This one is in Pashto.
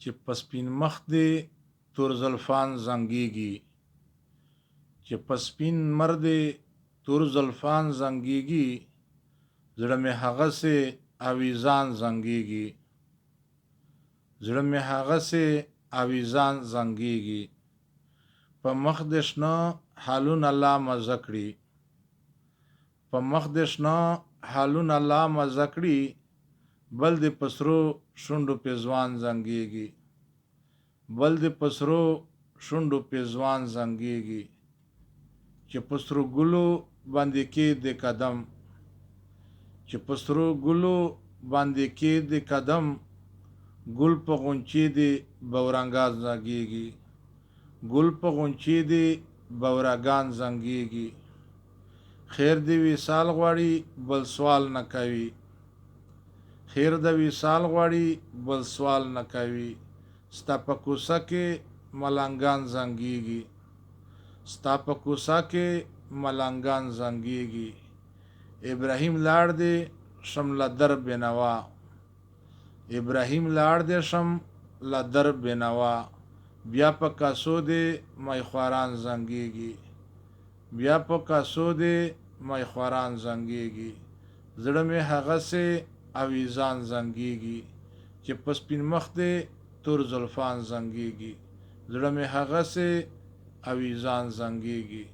چې په سپین مخ دې تور زلفان زنګېږي، چې په سپین مر دې تور زلفان زنګېږي، زړه مې هغسې اویزان زنګېږي، زړه مې هغسې اویزان زنګېږي. په مخ دې شنه حالونه لا مزه کړي، په مخ دې شنه حالونه لا مزه کړي، بل دې په سرو شونډو پې ځوان زنګېږي، بل دې په سرو شونډو پې ځوان زنګېږي. چې په سرو ګلو باندې کېږدې قدم، چې په سرو ګلو باندې کېږدې قدم، ګل په غونچې دې بورنګان زنګېږي، ګل په غونچې دې بورګان زنګېږي. خیر دې وصال غواړي بل سوال نه کوي، خیر د وصال غواړي بل سوال نه کوي. ستا په کوڅه کې ملنګان زنګېږي، ستا په کوڅه کې ملنګان زنګېږي. ابراهیم لاړ دې شم له در بېنوا، ابراهیم لاړ دې شم له در بېنوا، بیا په کاسو دې میخواران زنګېږي، بیا په کاسو دې میخواران زنګېږي. زړه مې هغسې اویزان زنګېږي، چې په سپین مخ دې تور زلفان زنګېږي، زړه مې هغسې اویزان زنګېږي.